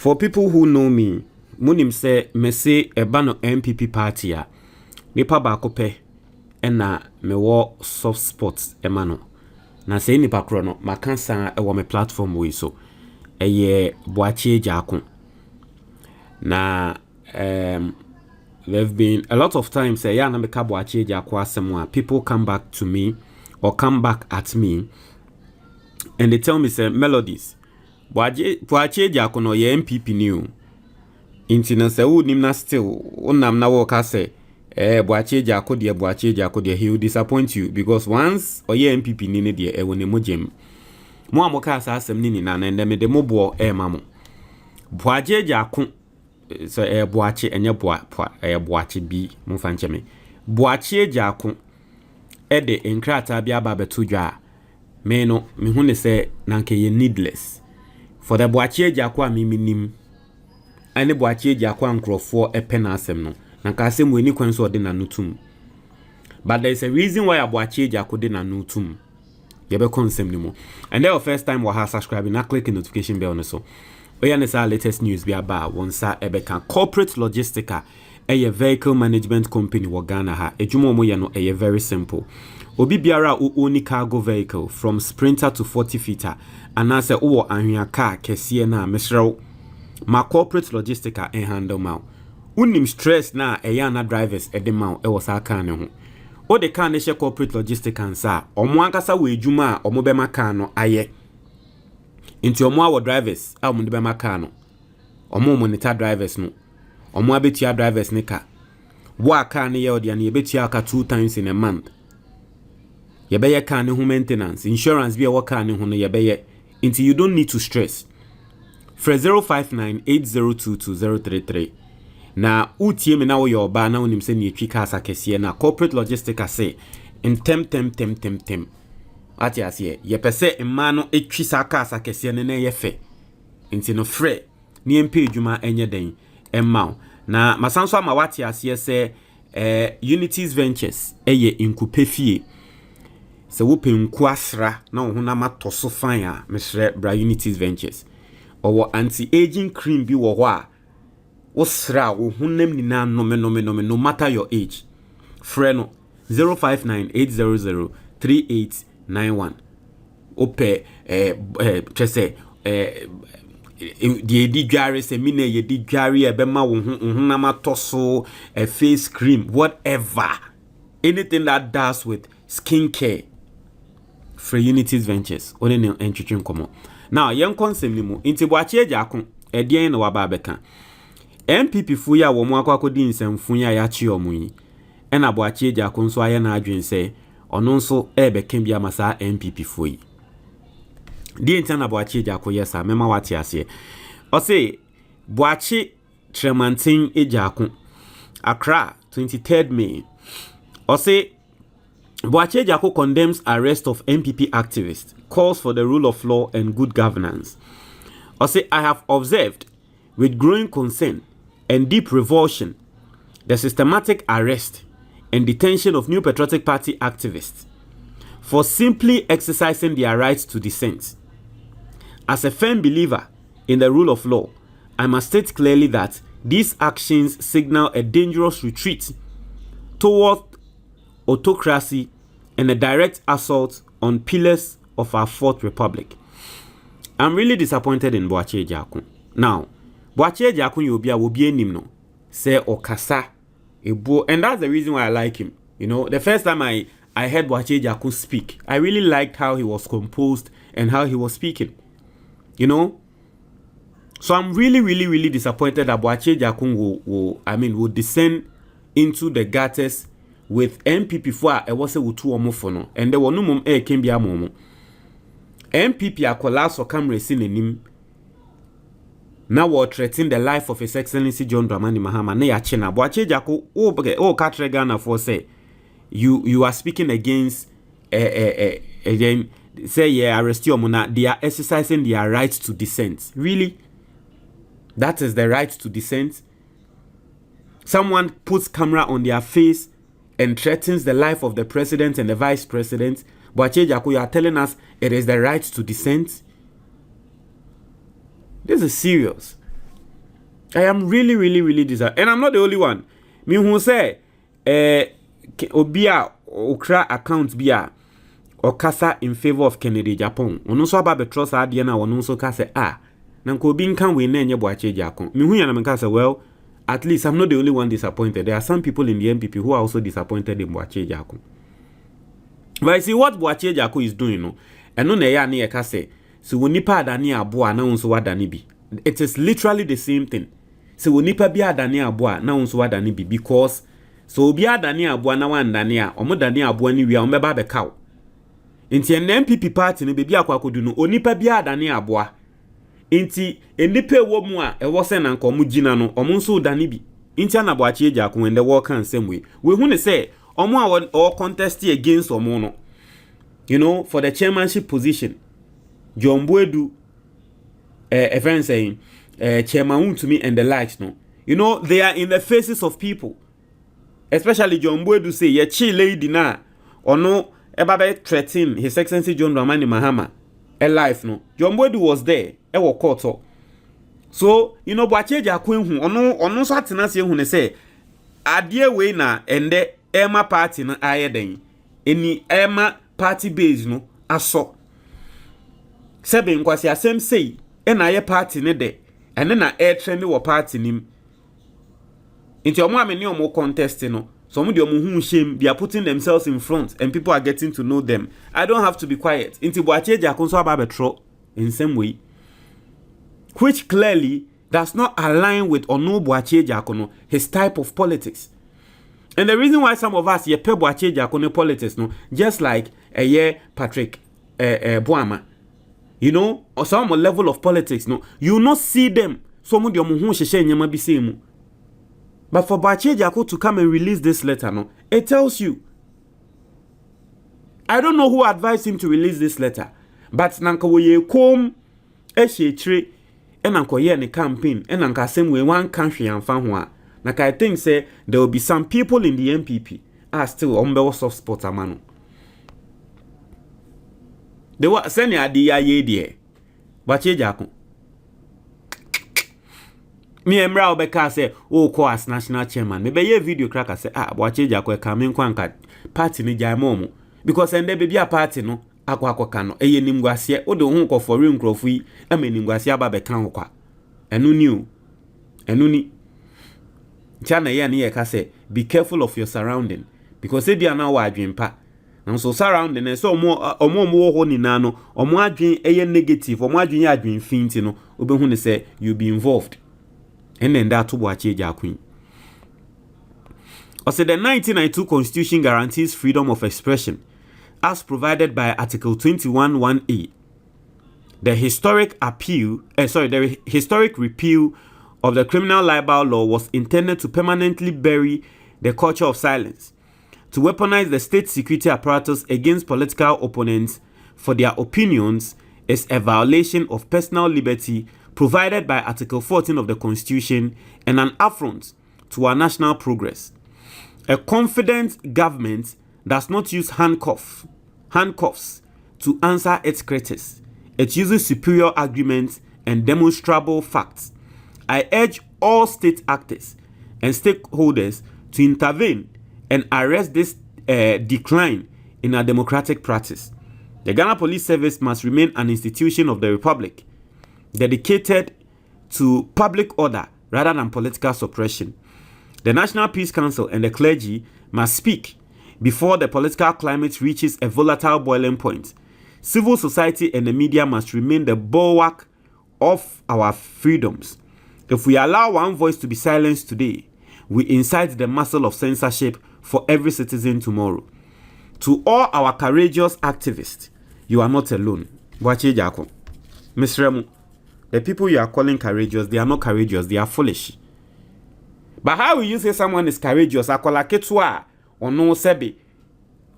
For people who know me, munim say me say eba no NPP party a nipa ba kope na me wo soft spots ema no. Na say nipa kro no makansa e wo me platform we so. Eye Boagye Agyarko. Na there've been a lot of times say na me ka Boagye Agyarko asem people come back to me or come back at me and they tell me say Melodies Boagye Agyarko no ye NPP new. Inti na se wo nim na still unam na wo ka say Boagye Agyarko de he will disappoint you because once or ye NPP ni ne de e woni mojem mo amoka asasem ni na na ndeme de mobo mamo Boagye Agyarko so Boagye enye Boagye bi mo fa ncheme Boagye Agyarko de enkrata bia ba beto dwa me no me hu ne se nanke ye needless for the Boagye Agyarko a me nim ane Boagye Agyarko ankrofo epena asem no nanka asem weni kwan so de na nutum but there is a reason why Boagye Agyarko de na nutum yebe konsem ni mo and the first time wa subscribe na click the notification bell no so oya ne sa latest news bi aba wonsa ebeka corporate logistica a vehicle management company wo Ghana ha ejuma mo ye no very simple obi biara o oni cargo vehicle from sprinter to 40 feeter anase wo anhwea car kese na mesrew ma corporate logistica handle ma unim stress na na drivers edema e wo sa car ne ho o de car ne she corporate logistica nsa omo ankasa we ejuma a omo be maka no aye inti omo awo drivers a omo de be maka no omo monitor drivers no omo abetia drivers ne ka wa car ne ye odi an ye betia ka 2 times in a month ye be ye car ne ho maintenance insurance bi e wo car ne ho no ye be ye inti you don't need to stress for 0598022033 na utie me na wo yo ba na wonim se ne etwi ka asakese na corporate logistica say tem ati ase ye pese emma no etwi saka asakese ne na ye fe inti no frɛ ni empe adwuma enye den emma na masanso ama wati ase se Unities Ventures eye inkupefie se wo penku asra na wo na matoso fan a mesrɛ bra Unities Ventures owo anti-aging cream bi wo ho a wo sra wo hunam ni na no matter your age frɛ no 0598003891 ope chese die di dware se mi na ye di dware e be ma wo hunam atoso face cream whatever anything that does with skincare for Unities Ventures one ne entwetwe komo now yen konsem ni mu inti Boagye Agyarko edien na waba beka NPP fu ya wo mu akwakodin nsamfu ya ya chi omu yi ena Boagye Agyarko nso aye na adwen se ono nso ebeka bia masa NPP fu yi di enta na Boagye Agyarko yesa mema wate ase o se Boagye Tremantin Agyarko Accra 23rd May o se Boagye Agyarko condemns arrest of NPP activists, calls for the rule of law and good governance. I say, I have observed with growing concern and deep revulsion the systematic arrest and detention of New Patriotic Party activists for simply exercising their rights to dissent. As a firm believer in the rule of law, I must state clearly that these actions signal a dangerous retreat toward autocracy and a direct assault on pillars of our fourth republic. I'm really disappointed in Boagye Agyarko. Now, Boagye Agyarko will be enim no say okasa ebo, and that's the reason why I like him. You know, the first time I heard Boagye Agyarko speak, I really liked how he was composed and how he was speaking. You know, so I'm really disappointed that Boagye Agyarko will descend into the gutters with NPP for a was a wutu omofono and there were no mum can be a momo NPP akola so camera sin nim now we're threatening the life of His Excellency John Dramani Mahama na ya chena Boagye Agyarko katre Ghana for say you are speaking against again say yeah arrest you mona they are exercising their right to dissent. Really, that is the right to dissent? Someone puts camera on their face and threatens the life of the president and the vice president. Boagye Agyarko, you are telling us it is the right to dissent? This is serious. I am really disappointed. And I'm not the only one. Me who say, Obia okra account bia or kasa in favor of Kennedy Japan. Ono so aba betros ade na ono so ka say na nko obi nkan we na enye Boagye Agyarko. Me hu ya na me ka say well, at least I'm not the only one disappointed. There are some people in the NPP who are also disappointed in Boagye Agyarko. But I see what Boagye Agyarko is doing no. Eno na ya na ye ka say so wonipa adane aboa na unso wadane bi. It is literally the same thing. So wonipa bi adane aboa na unso wadane bi because so obi adane aboa na wandane a omo dane aboa ni wi a omeba be kaw. Inti NPP party no bebi akwakodu no onipa bi adane aboa. Inti enipa ewo mu a ewo se na nka omo gina no omo nso dane bi. Inti ana Boagye Agyarko when the war can same way. We hu ne say omo a contest against omo no. You know, for the chairmanship position. John Boedu a friend saying chairman to me and the likes no. You know, they are in the faces of people. Especially John Boedu say ye chi lady na or no ebabe threaten His Excellency John Dramani Mahama a life no. John Boedu was there e wo court. So you know Boagye Agyarko hu ono so atena se hu ne say ade we na ende Emma party no ayeden eni Emma party base no aso sebe nkwasi asem sei na ye party ne de ene na air trend wo party nim nti omo amene omo contest no so omo de omo hu shame they are putting themselves in front and people are getting to know them. I don't have to be quiet nti Boagye Agyarko so aba betro in some way which clearly does not align with ono Boagye Agyarko no his type of politics. And the reason why some of us ye pe Boagye Agyarko no politics no just like a year Patrick Boama. You know, or some level of politics, no, you will not see them. So much be same. But for Boagye Agyarko to come and release this letter, no, it tells you. I don't know who advised him to release this letter, but nanka we come tre and nanka ye ne campaign and nanka same way one country and fan Naka I think say there will be some people in the NPP are still on soft spot amano. They were sending a DIA dear. Boagye Agyarko. Me and Mra Obeka say, oh, call as national chairman. Maybe ye video cracker say, Boagye Agyarko coming kwanka party ni jaimomo. Because and there be a party no, akwa kano. Eye nimgwasia, o de hunko for room crofui, nimgwasia babe kan kwa. Enu new. Enu ni. Chana ye ni ye ka say, be careful of your surrounding. Because if you are now adwimpa. And so surrounding and so more ho ni na no omo adwen eye negative omo adwen adwen finti no obehu ne say you be involved and then that to Boagye Agyarko. Also the 1992 constitution guarantees freedom of expression as provided by article 21(1)(a). The historic repeal of the criminal libel law was intended to permanently bury the culture of silence, to weaponize the state security apparatus against political opponents for their opinions is a violation of personal liberty provided by Article 14 of the Constitution and an affront to our national progress. A confident government does not use handcuffs to answer its critics. It uses superior arguments and demonstrable facts. I urge all state actors and stakeholders to intervene and arrest this decline in our democratic practice. The Ghana Police Service must remain an institution of the Republic, dedicated to public order rather than political suppression. The National Peace Council and the clergy must speak before the political climate reaches a volatile boiling point. Civil society and the media must remain the bulwark of our freedoms. If we allow one voice to be silenced today, we incite the muscle of censorship for every citizen tomorrow. To all our courageous activists, you are not alone. Boagye Agyarko. Ms. Remu, the people you are calling courageous, they are not courageous, they are foolish. But how will you say someone is courageous? Akola ketwa ono sebe.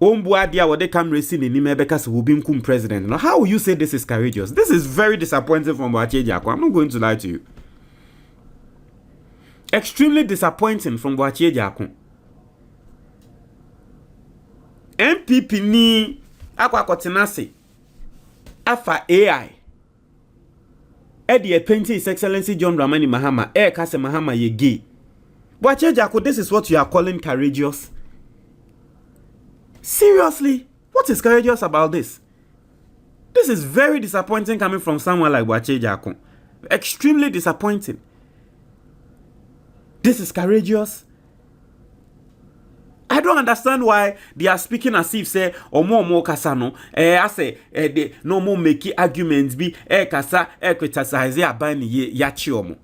Ombuadia wode come racing in Nimebeka will be president. Now, how will you say this is courageous? This is very disappointing from Boagye Agyarko. I'm not going to lie to you. Extremely disappointing from Boagye Agyarko. NPP ni akwa kotenase afa AI Eddie painting His Excellency John Dramani Mahama, kase Mahama ye gay. Boagye Agyarko, this is what you are calling courageous? Seriously? What is courageous about this? This is very disappointing coming from someone like Boagye Agyarko. Extremely disappointing. This is courageous. I don't understand why they are speaking as if say omo kasano I say they no more make arguments be kasa criticize abani yachi omo.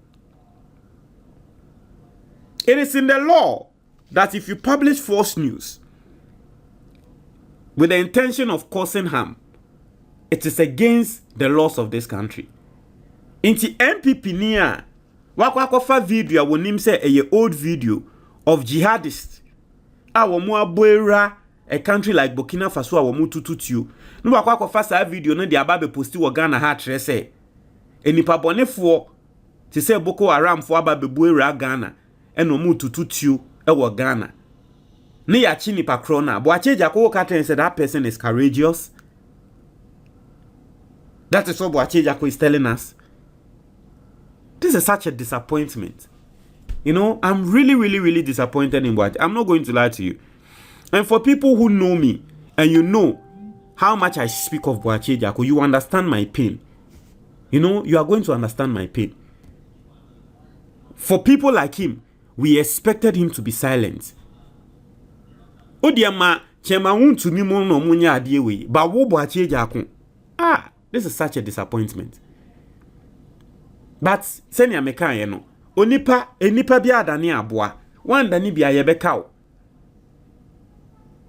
It is in the law that if you publish false news with the intention of causing harm, it is against the laws of this country. Inti NPP niya wakwakofa video wonim say a old video of jihadists a country like Burkina Faso awomu tututu no wakwakofa sa video no de ababe posti wo Ghana ha tre say enipa bonefo ti say Boko Haram fo ababe buera Ghana eno mu tututu e wo Ghana ne ya chi nipa kro na Boagye Agyarko Katen said that person is courageous. That is what Boagye Agyarko is telling us. This is such a disappointment. You know, I'm really disappointed in Boagye. I'm not going to lie to you. And for people who know me, and you know how much I speak of Boagye Agyarko, you understand my pain. You know, you are going to understand my pain. For people like him, we expected him to be silent. Odiama, chema untu mi mo no munya adiewe, ba wo Boagye Agyarko. This is such a disappointment. But senya meka ye no. Enipa bia adane aboa. Wan dani bia ye beka o.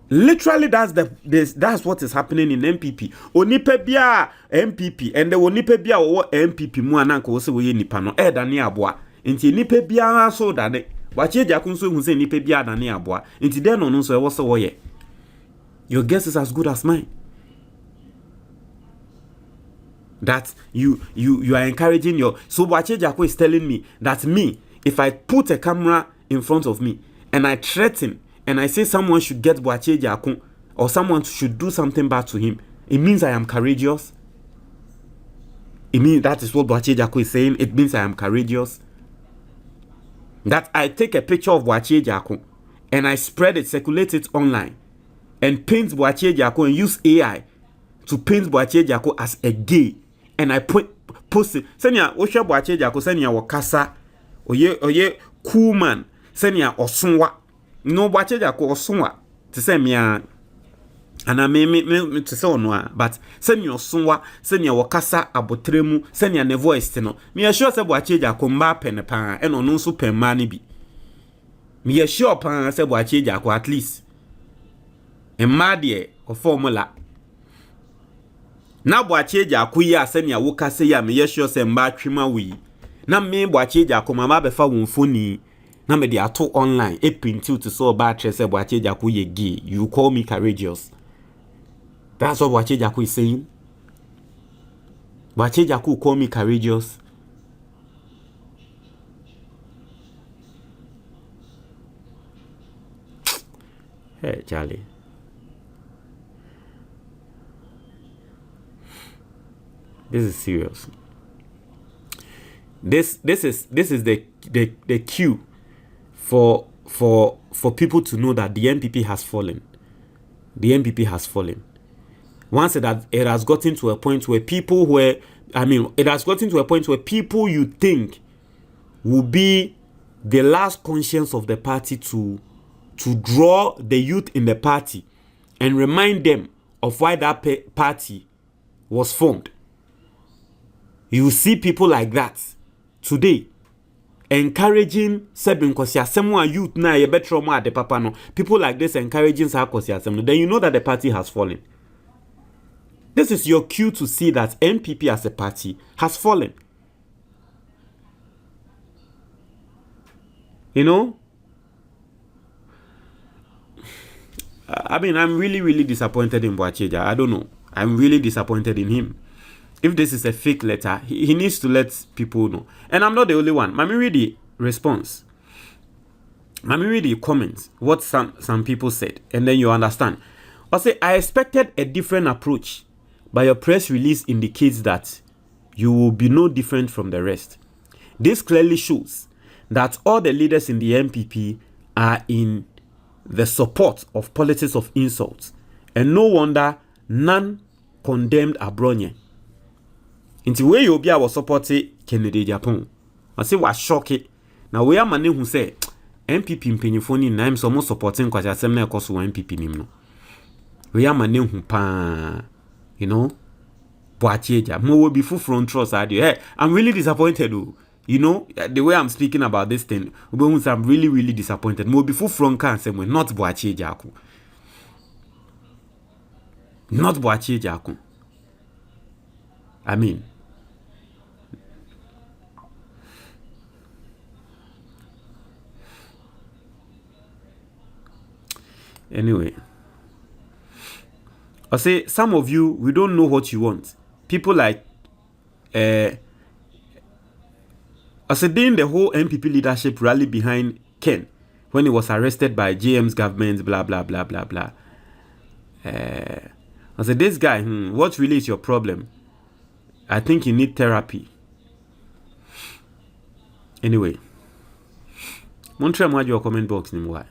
Literally that's what is happening in NPP. Onipa bia MPP and the onipa bia wo MPP mu ananka wo se wo ye nipa no dane aboa. Nti nipa bia so dane. Boagye Agyarko nso hu se nipa bia dane aboa. Nti den no nso e wo se wo ye. Your guess is as good as mine. That you are encouraging your. So Boagye Agyarko is telling me that me, if I put a camera in front of me and I threaten and I say someone should get Boagye Agyarko or someone should do something bad to him, it means I am courageous. It means that is what Boagye Agyarko is saying. It means I am courageous. That I take a picture of Boagye Agyarko and I spread it, circulate it online, and paint Boagye Agyarko and use AI to paint Boagye Agyarko as a gay. And I post it. Senya Osha Boagye Agyarko senya wakasa oye cool man senya osonwa. No Boagye Agyarko osonwa. To say me ana me to say onwa, but senya osonwa senya wakasa abotremu senya ne voice no. Me sure say Boagye Agyarko mba pen pa eno no so pen ma ne bi. Me sure pa say Boagye Agyarko at least emma de o formula. Na Boagye Agyarko ya senya wo kase ya me yesho se mba twema wi na me Boagye Agyarko mama be fa wonfoni na me de ato online e print out so ba tre se Boagye Agyarko ye gay. You call me courageous. That's what Boagye Agyarko is saying. Boagye Agyarko call me courageous. Hey Charlie, this is serious. This is the cue for people to know that the NPP has fallen. The NPP has fallen. Once it has gotten to a point where people it has gotten to a point where people you think will be the last conscience of the party to draw the youth in the party and remind them of why that party was formed. You see people like that today encouraging Sebin Kosiasemu youth na ye better more at the papa no. People like this encouraging Kosiasemu. Then you know that the party has fallen. This is your cue to see that NPP as a party has fallen. You know? I mean, I'm really disappointed in Boagye Agyarko. I don't know. I'm really disappointed in him. If this is a fake letter, he needs to let people know. And I'm not the only one. Let me read the response. Let me read the comments. What some people said. And then you understand. I say, I expected a different approach. But your press release indicates that you will be no different from the rest. This clearly shows that all the leaders in the NPP are in the support of politics of insults, and no wonder none condemned Abronye. Inti we obi a was supporting Kennedy Japan. I say was shocked. Now we are many who say NPP mpanyinfo ni na so mo supporting kwasha asem na ekoso NPP nim no. We are many who pa, you know, Boagye Agyarko. Mo will be full front trust. Hey, I'm really disappointed. You know, the way I'm speaking about this thing, I'm really, really disappointed. Mo be full front can say not Boagye Agyarko. Not Boagye Agyarko. I mean, anyway, I say some of you, we don't know what you want. People like I said during the whole NPP leadership rally behind Ken when he was arrested by JM's government, blah blah blah blah blah. I said, this guy, what really is your problem? I think you need therapy. Anyway, Montreal mo your comment box ni mo.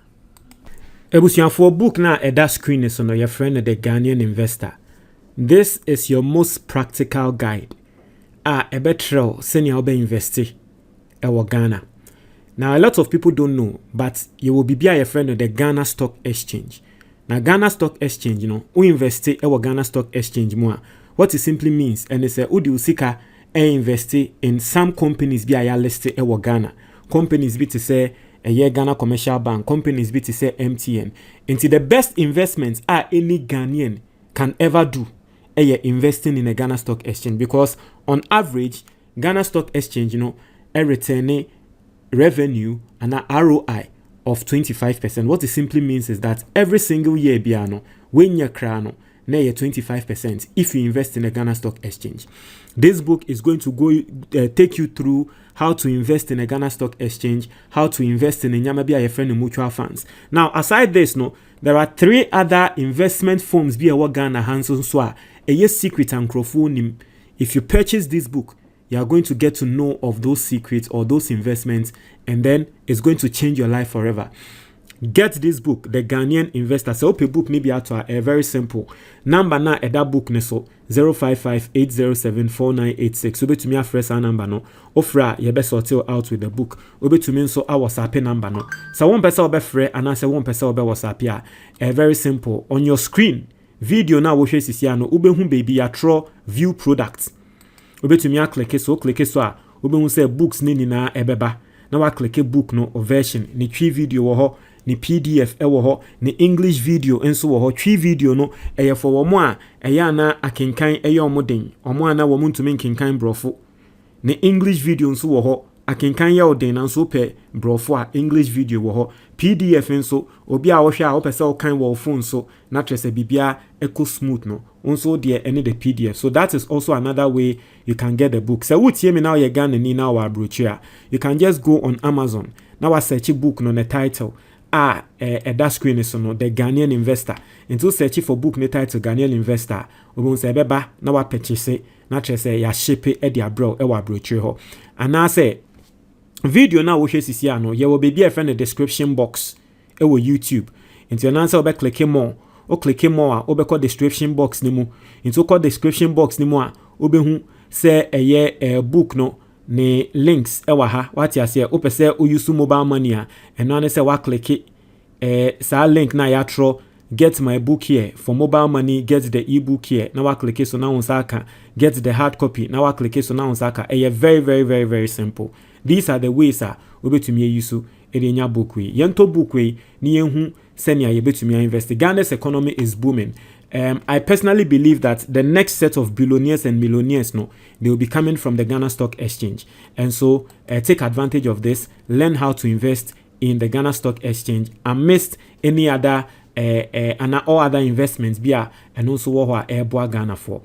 For book now at that screen is on your friend the Ghanaian investor. This is your most practical guide. A better senior be investi ewo Ghana. Now a lot of people don't know, but you will be a friend of the Ghana Stock Exchange. Now Ghana Stock Exchange, you know, we invest ewo Ghana Stock Exchange more. What it simply means, and it's a udi usika invest in some companies be a listed ewo Ghana. Companies be to say a year Ghana Commercial Bank, companies be to say MTN. Into the best investments are any Ghanaian can ever do. Investing in a Ghana Stock Exchange, because on average Ghana Stock Exchange, you know, a return revenue and an ROI of 25%. What it simply means is that every single year biano when you crano na 25% if you invest in a Ghana Stock Exchange. This book is going to go take you through how to invest in a Ghana Stock Exchange, how to invest in a Nyamabia a friend mutual funds. Now, aside this, no, there are 3 other investment firms be a Ghana Hanson Swa, a yes secret and crowdfunding. If you purchase this book, you are going to get to know of those secrets or those investments, and then it's going to change your life forever. Get this book, The Ghanaian Investor. So open book maybe at a very simple number na at that book neso 055-807-4986. Obe to me a fresh number no. Ofra ye best sort out with the book. Obe to me so our WhatsApp number no. So one person obe free and answer one person obe WhatsApp ya. Very simple. On your screen, video na wo hwe sisia no obe hu baby ya draw view products. Obe to me a click so a obe hu say books ni na ebeba. Na wa click book no or version ni twi video wo ho. Ni PDF ewo ho, ni English video enso wo ho. Twi video no eye for wo mo a eye na akenkan eye omoden. Omo ana wo ntumi nkenkan brofo. Ni English video enso wo ho, akenkan ye oden na nso pe brofo a English video wo ho. PDF enso obi a wo hwe a wo pese wo kan wo phone so na trese bibia eco smooth no. Also there any the PDF. So that is also another way you can get the book. So what me now you Ghana ni now our brochure. You can just go on Amazon. Now I search book no the title. That screen is no The Ghanaian Investor. Into search for book ne title Ghanaian Investor. Obon say beba na wa purchase na trese ya ship e dia bro e wa brochure ho. And I say video na wo hwe sisia no ye wo be a friend the description box e wo YouTube. Into your answer obe click more. O click more obe call description box ni mu. Into call description box ni mu a obe hu say a book no ne links ewa ha what ya say opese o use mobile money a eno ne say wa click sa link na ya tro get my book here for mobile money, get the ebook here na wa click so na unsaka get the hard copy na wa click so na unsaka very very very very simple. These are the ways obetumi use enya book we yento book we ni yehu senia yebetumi invest. Ghana's economy is booming. I personally believe that the next set of billionaires and millionaires, no, they will be coming from the Ghana Stock Exchange. And so take advantage of this, learn how to invest in the Ghana Stock Exchange amidst any other and all other investments, and also what Ghana for.